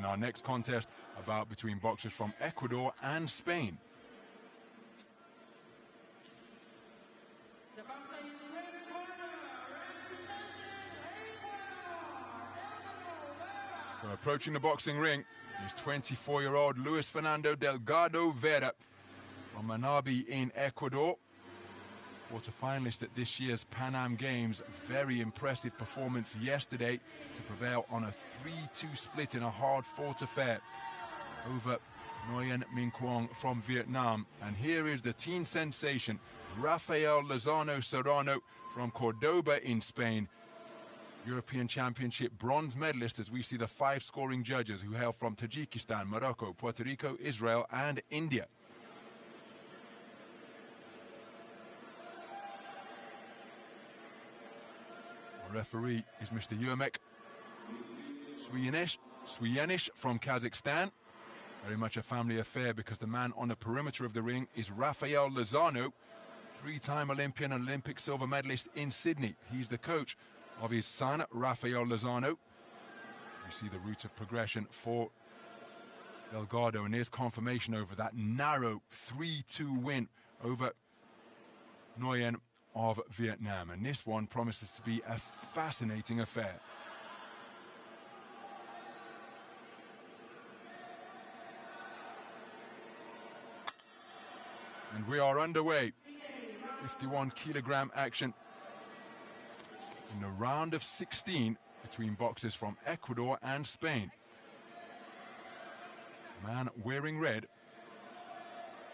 our next contest, a bout between boxers from Ecuador and Spain. So approaching the boxing ring is 24-year-old Luis Fernando Delgado Vera from Manabi in Ecuador. Quarter-finalist at this year's Pan Am Games. Very impressive performance yesterday to prevail on a 3-2 split in a hard-fought affair over Nguyen Minh Quang from Vietnam. And here is the teen sensation, Rafael Lozano Serrano from Cordoba in Spain. European Championship bronze medalist, as we see the 5 scoring judges who hail from Tajikistan, Morocco, Puerto Rico, Israel and India. Our referee is Mr. Yurmek Suyenish from Kazakhstan. Very much a family affair because the man on the perimeter of the ring is Rafael Lozano, 3-time Olympian and Olympic silver medalist in Sydney. He's the coach of his son, Rafael Lozano. You see the route of progression for Delgado, and there's confirmation over that narrow 3-2 win over Nguyen of Vietnam. And this one promises to be a fascinating affair. And we are underway. 51-kilogram action in the round of 16 between boxers from Ecuador and Spain. The man wearing red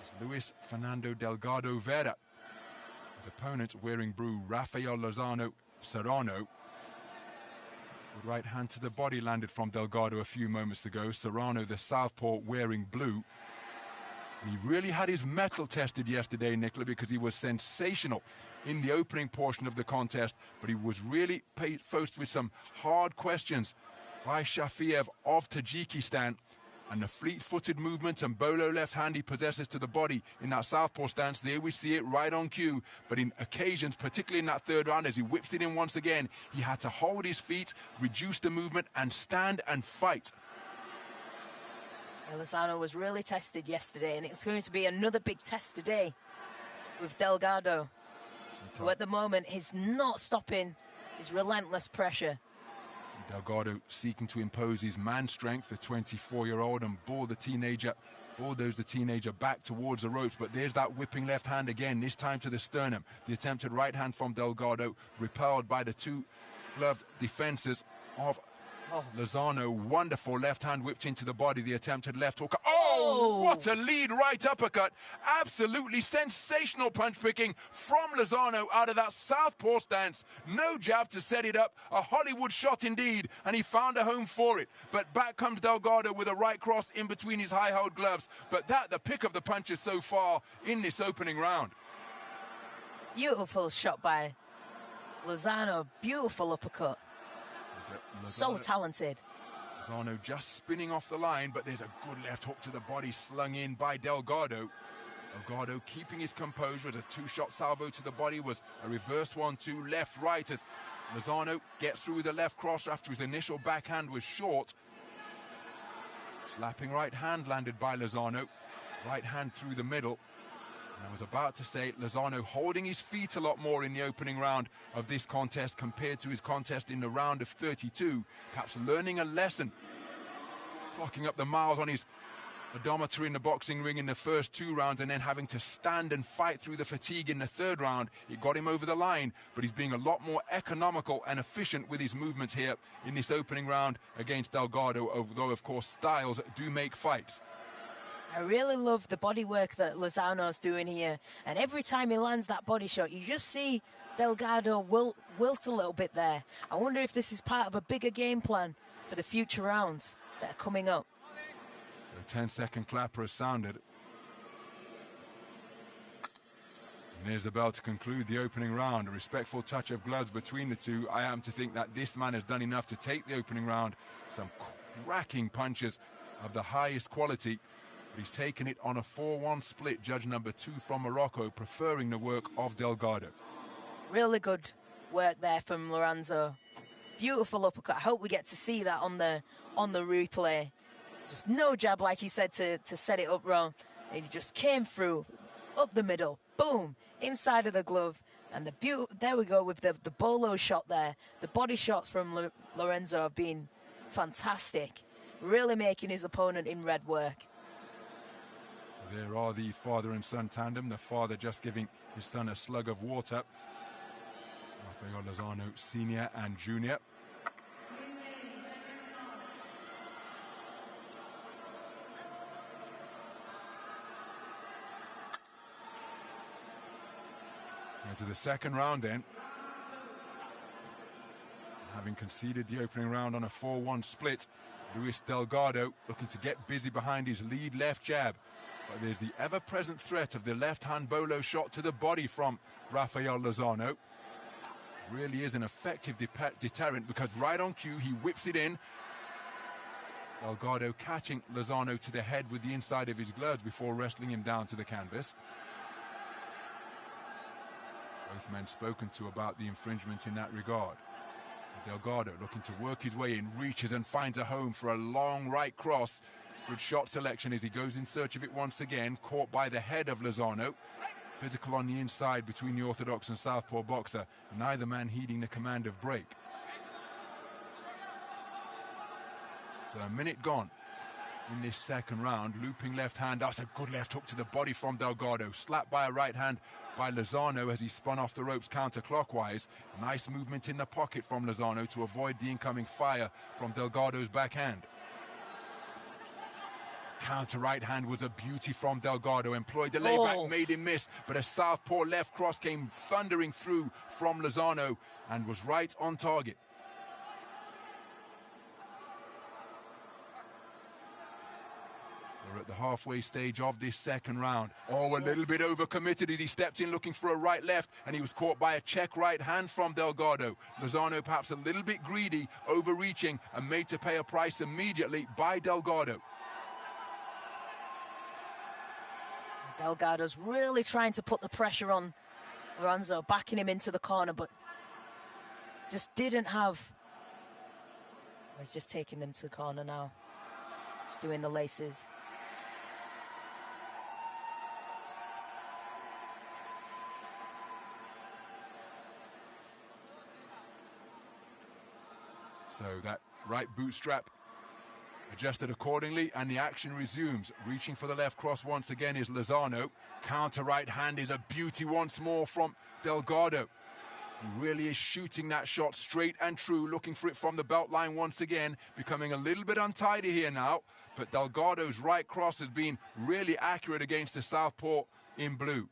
is Luis Fernando Delgado Vera. His opponent wearing blue, Rafael Lozano Serrano. Good right hand to the body landed from Delgado a few moments ago. Serrano, the southpaw, wearing blue. He really had his mettle tested yesterday, Nicola, because he was sensational in the opening portion of the contest, but he was really faced with some hard questions by Shafiev of Tajikistan. And the fleet-footed movement and bolo left hand he possesses to the body in that southpaw stance, there we see it right on cue. But in occasions, particularly in that third round, as he whips it in once again, he had to hold his feet, reduce the movement, and stand and fight. Lozano was really tested yesterday, and it's going to be another big test today with Delgado, who at the moment is not stopping his relentless pressure. Delgado seeking to impose his man strength, the 24-year-old, and bulldoze the teenager back towards the ropes. But there's that whipping left hand again, this time to the sternum. The attempted right hand from Delgado, repelled by the two gloved defenses of Lozano. Wonderful left hand whipped into the body, the attempted left hook. Oh, what a lead right uppercut. Absolutely sensational punch picking from Lozano out of that southpaw stance. No jab to set it up. A Hollywood shot indeed, and he found a home for it. But back comes Delgado with a right cross in between his high-held gloves. But the pick of the punches so far in this opening round. Beautiful shot by Lozano. Beautiful uppercut. So talented. Lozano just spinning off the line, but there's a good left hook to the body slung in by Delgado. Delgado keeping his composure as a 2-shot salvo to the body was a reverse 1-2 left-right as Lozano gets through the left cross after his initial backhand was short. Slapping right hand landed by Lozano. Right hand through the middle. I was about to say, Lozano holding his feet a lot more in the opening round of this contest compared to his contest in the round of 32. Perhaps learning a lesson. Clocking up the miles on his odometer in the boxing ring in the first 2 rounds and then having to stand and fight through the fatigue in the 3rd round. It got him over the line, but he's being a lot more economical and efficient with his movements here in this opening round against Delgado, although, of course, styles do make fights. I really love the body work that Lozano's doing here. And every time he lands that body shot, you just see Delgado wilt a little bit there. I wonder if this is part of a bigger game plan for the future rounds that are coming up. So 10-second clapper has sounded. And there's the bell to conclude the opening round. A respectful touch of gloves between the two. I am to think that this man has done enough to take the opening round. Some cracking punches of the highest quality. But he's taken it on a 4-1 split. Judge number 2 from Morocco preferring the work of Delgado. Really good work there from Lorenzo. Beautiful uppercut. I hope we get to see that on the replay. Just no jab, like he said, to set it up wrong. He just came through, up the middle, boom, inside of the glove. And there we go with the bolo shot there. The body shots from Lorenzo have been fantastic, really making his opponent in red work. So there are the father and son tandem, the father just giving his son a slug of water. Rafael Lozano, senior and junior. Into the second round then. Having conceded the opening round on a 4-1 split, Luis Delgado looking to get busy behind his lead left jab. But there's the ever-present threat of the left-hand bolo shot to the body from Rafael Lozano. Really is an effective deterrent because right on cue he whips it in. Delgado catching Lozano to the head with the inside of his gloves before wrestling him down to the canvas. Both men spoken to about the infringement in that regard. So Delgado looking to work his way in, reaches and finds a home for a long right cross. Good shot selection as he goes in search of it once again, caught by the head of Lozano. Physical on the inside between the orthodox and southpaw boxer, neither man heeding the command of break. So a minute gone in this second round. Looping left hand, that's a good left hook to the body from Delgado. Slapped by a right hand by Lozano as he spun off the ropes counterclockwise. Nice movement in the pocket from Lozano to avoid the incoming fire from Delgado's backhand. Counter right hand was a beauty from Delgado. Employed the layback, made him miss, but a southpaw left cross came thundering through from Lozano and was right on target. We're at the halfway stage of this second round. Oh, a little bit overcommitted as he stepped in looking for a right left, and he was caught by a check right hand from Delgado. Lozano perhaps a little bit greedy, overreaching, and made to pay a price immediately by Delgado. Delgado's really trying to put the pressure on Lorenzo, backing him into the corner, but just didn't have... He's just taking them to the corner now. Just doing the laces. So that right bootstrap adjusted accordingly, and the action resumes. Reaching for the left cross once again is Lozano. Counter right hand is a beauty once more from Delgado. He really is shooting that shot straight and true, looking for it from the belt line once again, becoming a little bit untidy here now, but Delgado's right cross has been really accurate against the southpaw in blue.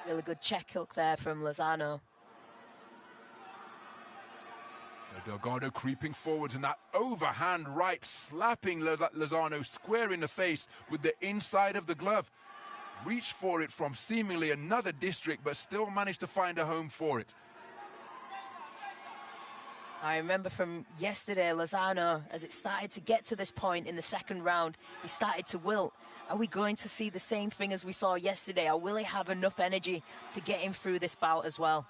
Really good check hook there from Lozano. Delgado creeping forwards, and that overhand right slapping Lozano square in the face with the inside of the glove. Reached for it from seemingly another district, but still managed to find a home for it. I remember from yesterday, Lozano, as it started to get to this point in the second round, he started to wilt. Are we going to see the same thing as we saw yesterday? Or will he have enough energy to get him through this bout as well?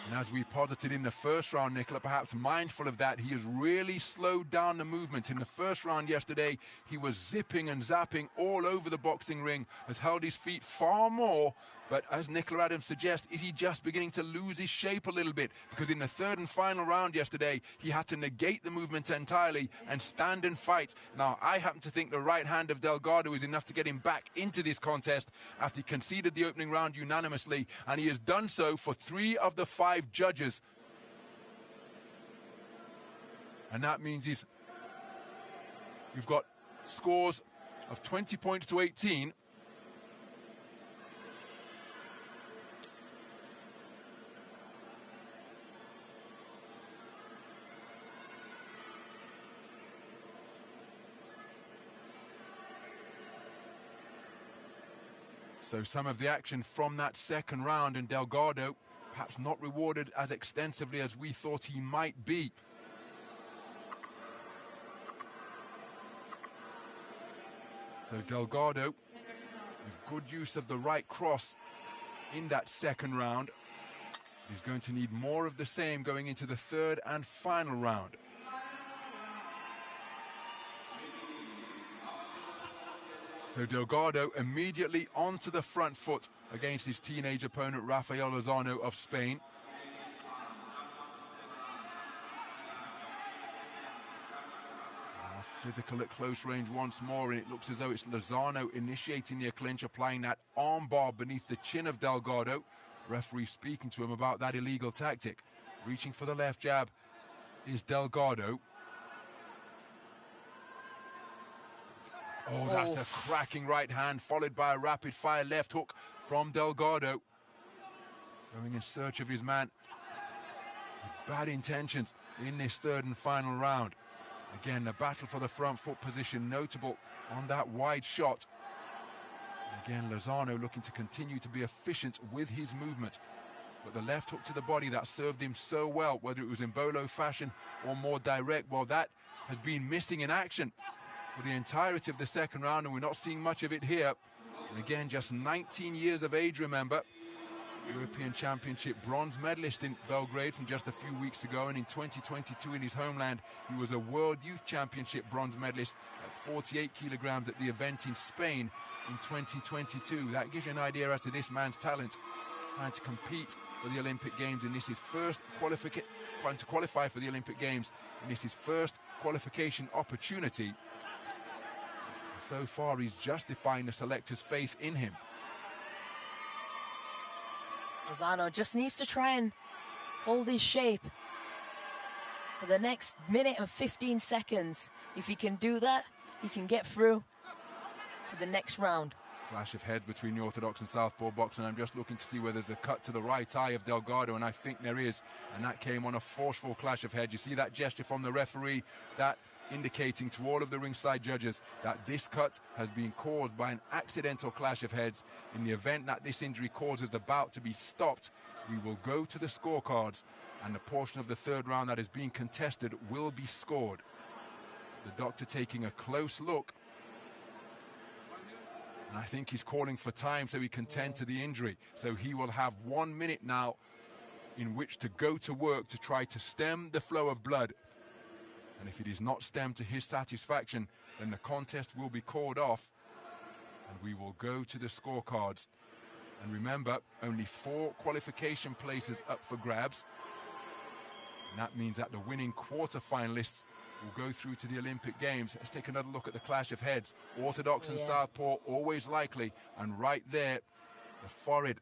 And as we posited in the first round, Nicola, perhaps mindful of that, he has really slowed down the movement. In the first round yesterday, he was zipping and zapping all over the boxing ring, has held his feet far more. But as Nicola Adams suggests, is he just beginning to lose his shape a little bit? Because in the third and final round yesterday, he had to negate the movement entirely and stand and fight. Now, I happen to think the right hand of Delgado is enough to get him back into this contest after he conceded the opening round unanimously, and he has done so for 3 of the 5 judges. And that means we've got scores of 20 points to 18. So some of the action from that second round, and Delgado perhaps not rewarded as extensively as we thought he might be. So Delgado, with good use of the right cross in that second round, is going to need more of the same going into the third and final round. So Delgado immediately onto the front foot against his teenage opponent, Rafael Lozano of Spain. Physical at close range once more, and it looks as though it's Lozano initiating the clinch, applying that arm bar beneath the chin of Delgado. Referee speaking to him about that illegal tactic. Reaching for the left jab is Delgado. Oh, that's a cracking right hand, followed by a rapid-fire left hook from Delgado. Going in search of his man. With bad intentions in this third and final round. Again, the battle for the front foot position notable on that wide shot. Again, Lozano looking to continue to be efficient with his movement. But the left hook to the body that served him so well, whether it was in bolo fashion or more direct, well, that has been missing in action for the entirety of the second round, and we're not seeing much of it here. And again, just 19 years of age, remember. European Championship bronze medalist in Belgrade from just a few weeks ago, and in 2022 in his homeland he was a World Youth Championship bronze medalist at 48 kilograms at the event in Spain in 2022. That gives you an idea as to this man's talent, trying to compete for the Olympic Games, and this is trying to qualify for the Olympic Games, and this is first qualification opportunity. So far he's justifying the selector's faith in him. Lozano just needs to try and hold his shape for the next minute and 15 seconds. If he can do that, he can get through to the next round. Clash of heads between the orthodox and southpaw boxing. I'm just looking to see whether there's a cut to the right eye of Delgado, and I think there is, and that came on a forceful clash of heads. You see that gesture from the referee, that indicating to all of the ringside judges that this cut has been caused by an accidental clash of heads. In the event that this injury causes the bout to be stopped, we will go to the scorecards, and the portion of the third round that is being contested will be scored. The doctor taking a close look, and I think he's calling for time so he can tend to the injury. So he will have 1 minute now in which to go to work to try to stem the flow of blood. And if it is not stemmed to his satisfaction, then the contest will be called off and we will go to the scorecards. And remember, only 4 qualification places up for grabs. And that means that the winning quarter-finalists will go through to the Olympic Games. Let's take another look at the clash of heads. Orthodox and southpaw, always likely. And right there, the forehead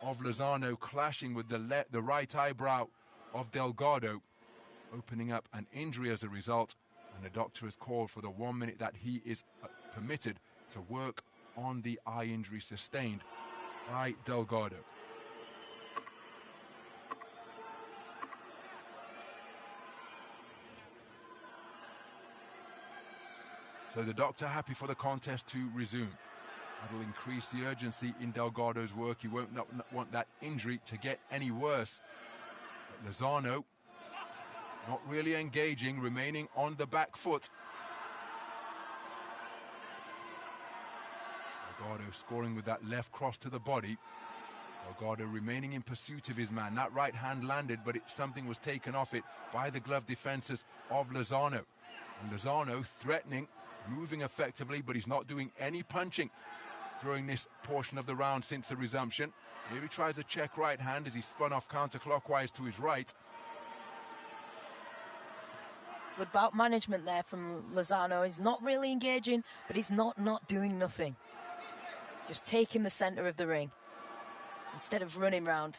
of Lozano clashing with the right eyebrow of Delgado, opening up an injury as a result, and the doctor has called for the 1 minute that he is permitted to work on the eye injury sustained by Delgado. So the doctor happy for the contest to resume. That'll increase the urgency in Delgado's work. He won't want that injury to get any worse. But Lozano not really engaging, remaining on the back foot. Delgado scoring with that left cross to the body. Delgado remaining in pursuit of his man. That right hand landed, but something was taken off it by the glove defenses of Lozano. And Lozano threatening, moving effectively, but he's not doing any punching during this portion of the round since the resumption. Here he tries a check right hand as he spun off counterclockwise to his right. Good bout management there from Lozano. He's not really engaging, but he's not doing nothing. Just taking the center of the ring instead of running round.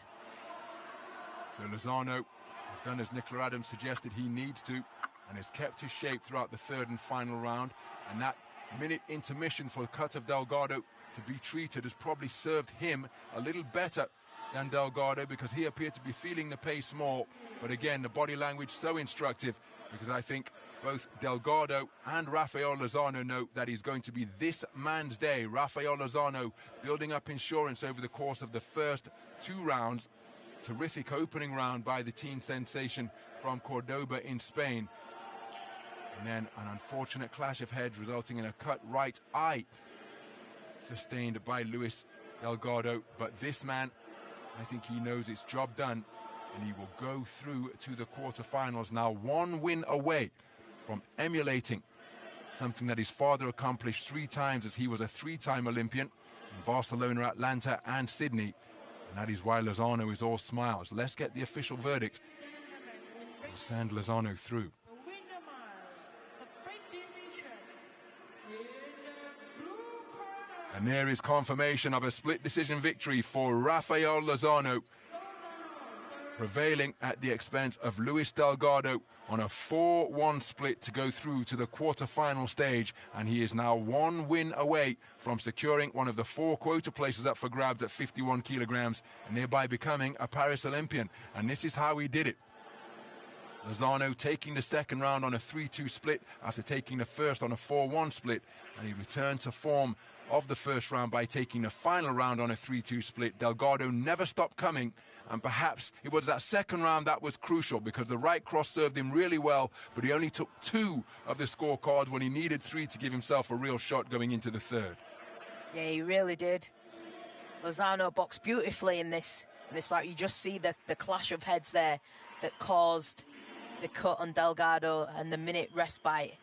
So Lozano has done as Nicola Adams suggested he needs to, and has kept his shape throughout the third and final round. And that minute intermission for the cut of Delgado to be treated has probably served him a little better than Delgado, because he appeared to be feeling the pace more. But again, the body language so instructive, because I think both Delgado and Rafael Lozano know that he's going to be this man's day. Rafael Lozano building up insurance over the course of the first 2 rounds. Terrific opening round by the teen sensation from Cordoba in Spain. And then an unfortunate clash of heads resulting in a cut right eye sustained by Luis Delgado. But this man, I think he knows it's job done, and he will go through to the quarterfinals now, 1 win away from emulating something that his father accomplished 3 times as he was a 3-time Olympian in Barcelona, Atlanta and Sydney. And that is why Lozano is all smiles. Let's get the official verdict. We'll send Lozano through. And there is confirmation of a split decision victory for Rafael Lozano, prevailing at the expense of Luis Delgado on a 4-1 split to go through to the quarter-final stage. And he is now 1 win away from securing one of the 4 quota places up for grabs at 51 kilograms, and thereby becoming a Paris Olympian. And this is how he did it. Lozano taking the second round on a 3-2 split after taking the first on a 4-1 split, and he returned to form of the first round by taking the final round on a 3-2 split. Delgado never stopped coming, and perhaps it was that second round that was crucial because the right cross served him really well, but he only took 2 of the scorecards when he needed 3 to give himself a real shot going into the third. Yeah, he really did. Lozano boxed beautifully in this fight. You just see the clash of heads there that caused the cut on Delgado and the minute respite.